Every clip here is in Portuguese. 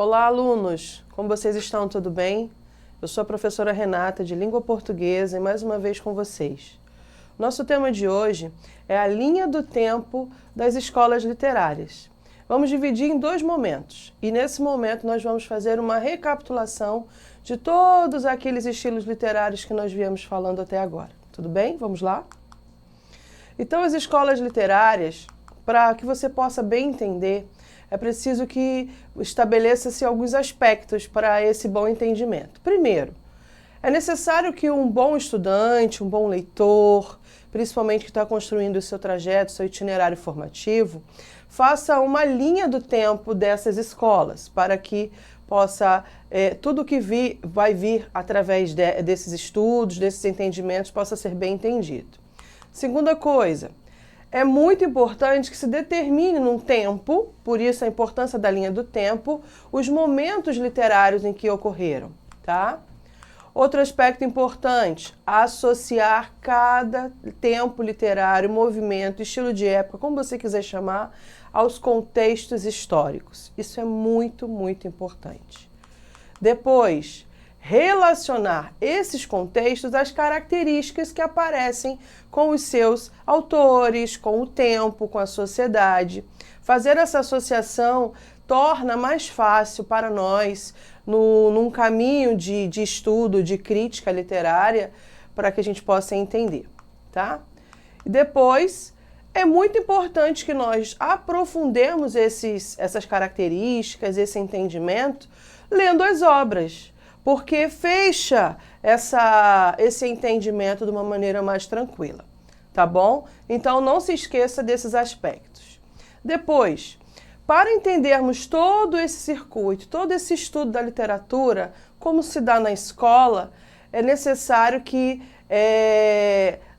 Olá, alunos! Como vocês estão? Tudo bem? Eu sou a professora Renata, de Língua Portuguesa, e mais uma vez com vocês. Nosso tema de hoje é a linha do tempo das escolas literárias. Vamos dividir em dois momentos, e nesse momento nós vamos fazer uma recapitulação de todos aqueles estilos literários que nós viemos falando até agora. Tudo bem? Vamos lá? Então, as escolas literárias, para que você possa bem entender, é preciso que estabeleça-se alguns aspectos para esse bom entendimento. Primeiro, é necessário que um bom estudante, um bom leitor, principalmente que está construindo o seu trajeto, seu itinerário formativo, faça uma linha do tempo dessas escolas, para que possa, tudo que vai vir através desses estudos, desses entendimentos, possa ser bem entendido. Segunda coisa, é muito importante que se determine num tempo, por isso a importância da linha do tempo, os momentos literários em que ocorreram, tá? Outro aspecto importante, associar cada tempo literário, movimento, estilo de época, como você quiser chamar, aos contextos históricos. Isso é muito, muito importante. Depois, relacionar esses contextos às características que aparecem com os seus autores, com o tempo, com a sociedade. Fazer essa associação torna mais fácil para nós, num caminho de estudo, de crítica literária, para que a gente possa entender, tá? E depois, é muito importante que nós aprofundemos essas características, esse entendimento, lendo as obras, porque fecha esse entendimento de uma maneira mais tranquila, tá bom? Então, não se esqueça desses aspectos. Depois, para entendermos todo esse circuito, todo esse estudo da literatura, como se dá na escola, é necessário que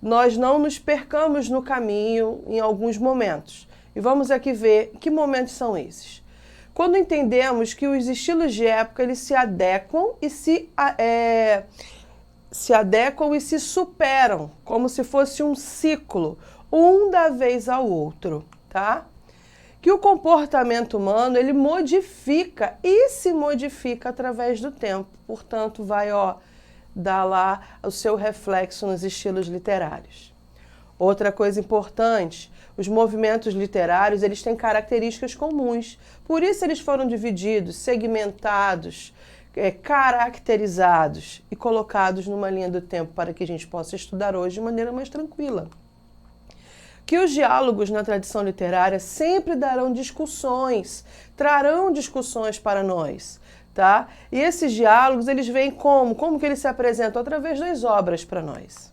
nós não nos percamos no caminho em alguns momentos. E vamos aqui ver que momentos são esses. Quando entendemos que os estilos de época eles se adequam e se superam, como se fosse um ciclo, um da vez ao outro, tá? Que o comportamento humano ele modifica e se modifica através do tempo, portanto vai dar lá o seu reflexo nos estilos literários. Outra coisa importante, os movimentos literários eles têm características comuns, por isso eles foram divididos, segmentados, caracterizados e colocados numa linha do tempo para que a gente possa estudar hoje de maneira mais tranquila. Que os diálogos na tradição literária sempre darão discussões, trarão discussões para nós, tá? E esses diálogos, eles vêm como? Como que eles se apresentam? Através das obras para nós.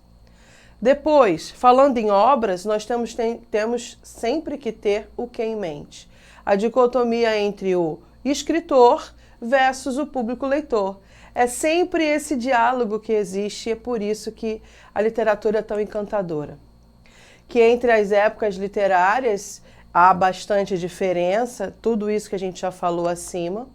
Depois, falando em obras, nós temos sempre que ter o que em mente? A dicotomia entre o escritor versus o público leitor. É sempre esse diálogo que existe e é por isso que a literatura é tão encantadora. Que entre as épocas literárias há bastante diferença, tudo isso que a gente já falou acima.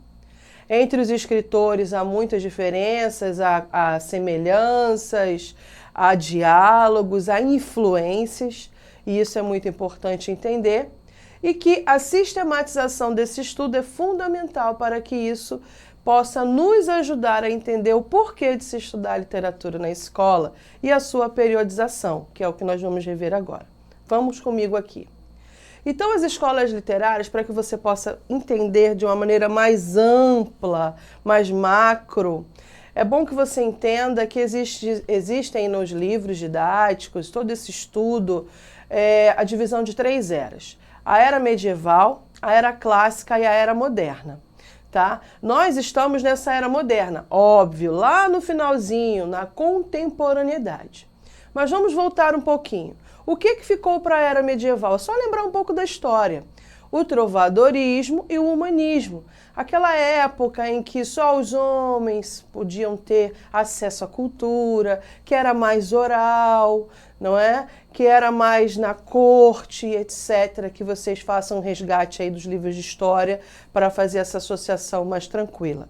Entre os escritores há muitas diferenças, há semelhanças, há diálogos, há influências, e isso é muito importante entender. E que a sistematização desse estudo é fundamental para que isso possa nos ajudar a entender o porquê de se estudar literatura na escola e a sua periodização, que é o que nós vamos rever agora. Vamos comigo aqui. Então, as escolas literárias, para que você possa entender de uma maneira mais ampla, mais macro, é bom que você entenda que existem nos livros didáticos, todo esse estudo, a divisão de 3 eras. A era medieval, a era clássica e a era moderna. Tá? Nós estamos nessa era moderna, óbvio, lá no finalzinho, na contemporaneidade. Mas vamos voltar um pouquinho. O que ficou para a era medieval? É só lembrar um pouco da história. O trovadorismo e o humanismo. Aquela época em que só os homens podiam ter acesso à cultura, que era mais oral, não é? Que era mais na corte, etc. Que vocês façam um resgate aí dos livros de história para fazer essa associação mais tranquila.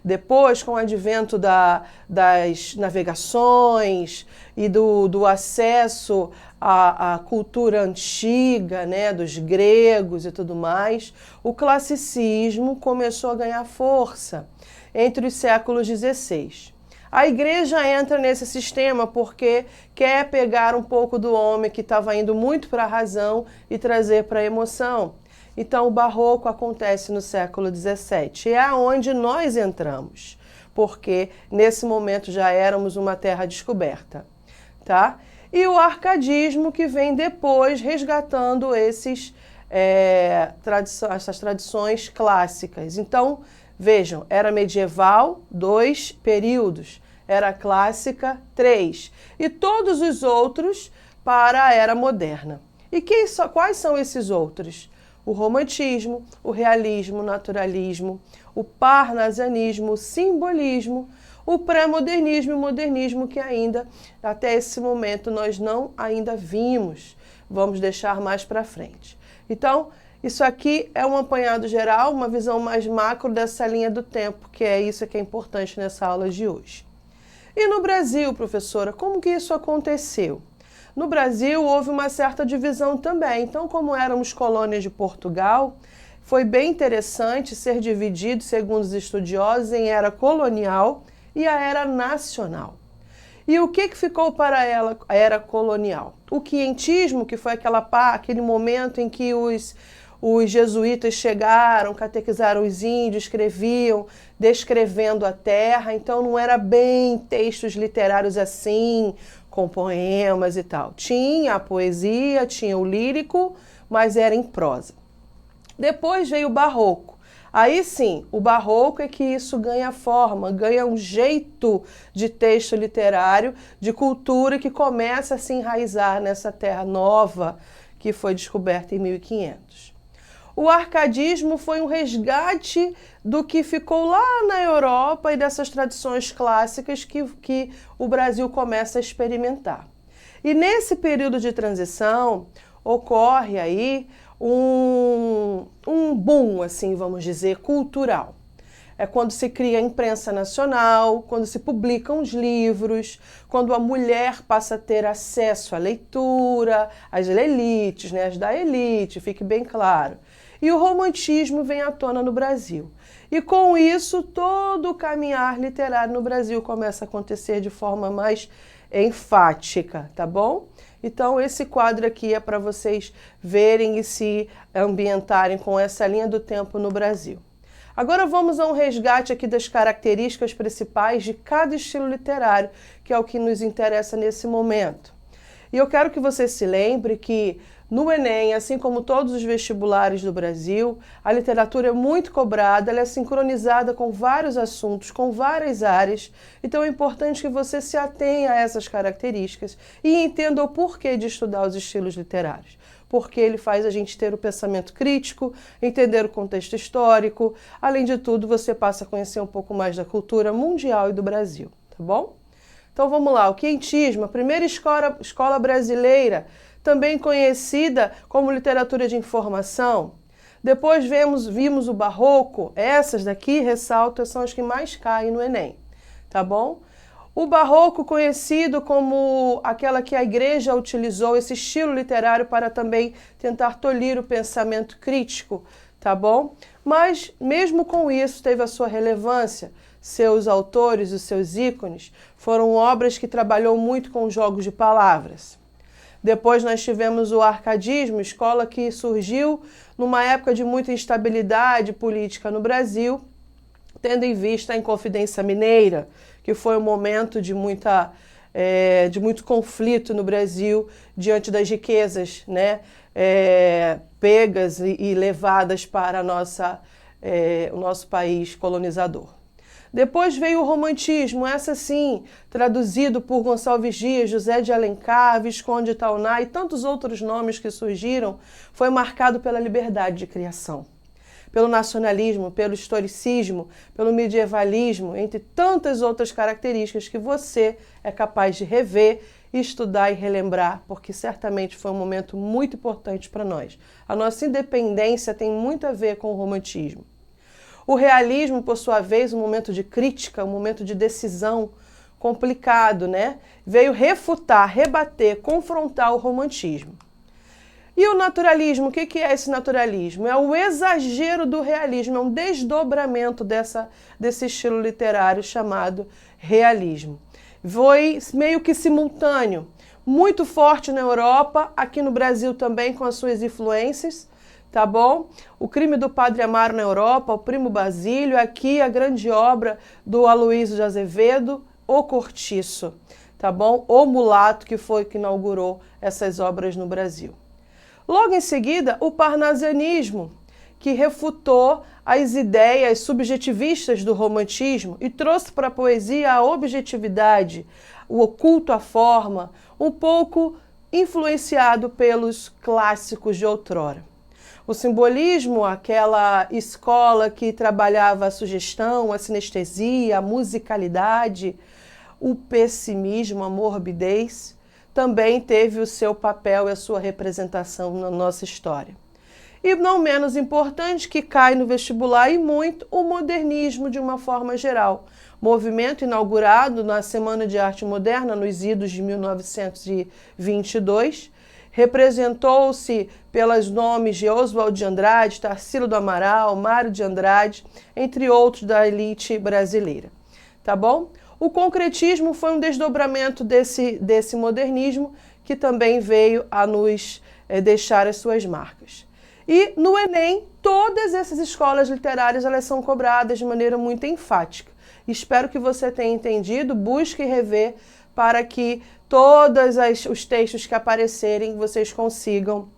Depois, com o advento das navegações e do acesso à cultura antiga, né, dos gregos e tudo mais, o classicismo começou a ganhar força entre os séculos XVI. A igreja entra nesse sistema porque quer pegar um pouco do homem que estava indo muito para a razão e trazer para a emoção. Então, o barroco acontece no século XVII. E é aonde nós entramos, porque nesse momento já éramos uma terra descoberta, tá? E o arcadismo que vem depois resgatando essas tradições clássicas. Então, vejam, era medieval, 2 períodos, era clássica, 3, e todos os outros para a era moderna. E quais são esses outros? O romantismo, o realismo, o naturalismo, o parnasianismo, o simbolismo, o pré-modernismo e o modernismo que ainda, até esse momento, nós não ainda vimos. Vamos deixar mais para frente. Então, isso aqui é um apanhado geral, uma visão mais macro dessa linha do tempo, que é isso que é importante nessa aula de hoje. E no Brasil, professora, como que isso aconteceu? No Brasil houve uma certa divisão também. Então, como éramos colônias de Portugal, foi bem interessante ser dividido, segundo os estudiosos, em era colonial e a era nacional. E o que ficou para ela a era colonial? O quientismo, que foi aquele momento em que os jesuítas chegaram, catequizaram os índios, escreviam, descrevendo a terra, então não era bem textos literários assim, com poemas e tal. Tinha a poesia, tinha o lírico, mas era em prosa. Depois veio o barroco. Aí sim, o barroco é que isso ganha forma, ganha um jeito de texto literário, de cultura que começa a se enraizar nessa terra nova que foi descoberta em 1500. O arcadismo foi um resgate do que ficou lá na Europa e dessas tradições clássicas que o Brasil começa a experimentar. E nesse período de transição ocorre aí um boom, assim, vamos dizer, cultural. É quando se cria a imprensa nacional, quando se publicam os livros, quando a mulher passa a ter acesso à leitura, às elites, né, as da elite, fique bem claro. E o romantismo vem à tona no Brasil. E com isso, todo o caminhar literário no Brasil começa a acontecer de forma mais enfática, tá bom? Então, esse quadro aqui é para vocês verem e se ambientarem com essa linha do tempo no Brasil. Agora vamos a um resgate aqui das características principais de cada estilo literário, que é o que nos interessa nesse momento. E eu quero que você se lembre que no Enem, assim como todos os vestibulares do Brasil, a literatura é muito cobrada, ela é sincronizada com vários assuntos, com várias áreas. Então é importante que você se atenha a essas características e entenda o porquê de estudar os estilos literários. Porque ele faz a gente ter o pensamento crítico, entender o contexto histórico. Além de tudo, você passa a conhecer um pouco mais da cultura mundial e do Brasil, tá bom? Então vamos lá, o quientismo, a primeira escola brasileira, também conhecida como literatura de informação. Depois vimos o barroco, essas daqui, ressalto, são as que mais caem no Enem, tá bom? O barroco conhecido como aquela que a igreja utilizou, esse estilo literário para também tentar tolir o pensamento crítico, tá bom? Mas mesmo com isso teve a sua relevância. Seus autores, os seus ícones, foram obras que trabalhou muito com jogos de palavras. Depois nós tivemos o arcadismo, escola que surgiu numa época de muita instabilidade política no Brasil, tendo em vista a Inconfidência Mineira, que foi um momento de muito conflito no Brasil diante das riquezas, né, pegas e levadas para o nosso país colonizador. Depois veio o romantismo, essa sim, traduzido por Gonçalves Dias, José de Alencar, Visconde de Tauná e tantos outros nomes que surgiram, foi marcado pela liberdade de criação, pelo nacionalismo, pelo historicismo, pelo medievalismo, entre tantas outras características que você é capaz de rever, estudar e relembrar, porque certamente foi um momento muito importante para nós. A nossa independência tem muito a ver com o romantismo. O realismo, por sua vez, um momento de crítica, um momento de decisão complicado, né? Veio refutar, rebater, confrontar o romantismo. E o naturalismo, o que é esse naturalismo? É o exagero do realismo, é um desdobramento desse estilo literário chamado realismo. Foi meio que simultâneo, muito forte na Europa, aqui no Brasil também com as suas influências, tá bom? O Crime do Padre Amaro na Europa, o Primo Basílio, aqui a grande obra do Aloísio de Azevedo, O Cortiço, tá bom? O Mulato, que foi que inaugurou essas obras no Brasil. Logo em seguida, o parnasianismo, que refutou as ideias subjetivistas do romantismo e trouxe para a poesia a objetividade, o oculto à forma, um pouco influenciado pelos clássicos de outrora. O simbolismo, aquela escola que trabalhava a sugestão, a sinestesia, a musicalidade, o pessimismo, a morbidez, também teve o seu papel e a sua representação na nossa história. E não menos importante, que cai no vestibular e muito, o modernismo de uma forma geral. Movimento inaugurado na Semana de Arte Moderna, nos idos de 1922, representou-se pelos nomes de Oswald de Andrade, Tarsila do Amaral, Mário de Andrade, entre outros da elite brasileira. Tá bom? O concretismo foi um desdobramento desse modernismo que também veio a nos deixar as suas marcas. E no Enem, todas essas escolas literárias elas são cobradas de maneira muito enfática. Espero que você tenha entendido, busque rever para que todos os textos que aparecerem vocês consigam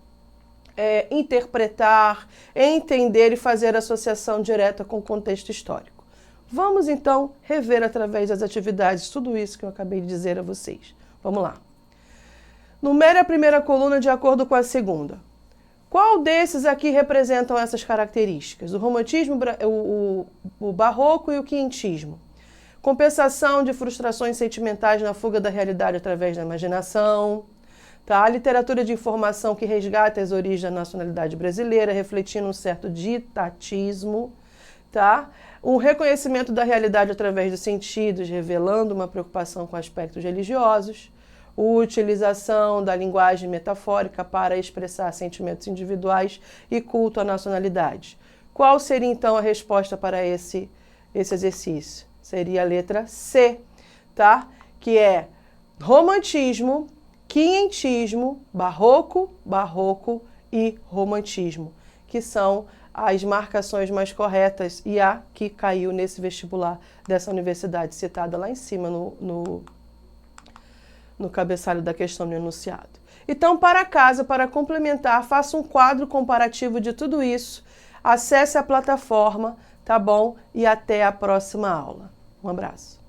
interpretar, entender e fazer associação direta com o contexto histórico. Vamos, então, rever através das atividades tudo isso que eu acabei de dizer a vocês. Vamos lá. Numere a primeira coluna de acordo com a segunda. Qual desses aqui representam essas características? O romantismo, o barroco e o quinhentismo. Compensação de frustrações sentimentais na fuga da realidade através da imaginação. Tá? A literatura de informação que resgata as origens da nacionalidade brasileira, refletindo um certo ditatismo. Tá? O reconhecimento da realidade através dos sentidos, revelando uma preocupação com aspectos religiosos, a utilização da linguagem metafórica para expressar sentimentos individuais e culto à nacionalidade. Qual seria, então, a resposta para esse exercício? Seria a letra C, tá? Que é romantismo, quinhentismo, barroco e romantismo, que são as marcações mais corretas e a que caiu nesse vestibular dessa universidade citada lá em cima no cabeçalho da questão do enunciado. Então, para casa, para complementar, faça um quadro comparativo de tudo isso, acesse a plataforma, tá bom? E até a próxima aula. Um abraço.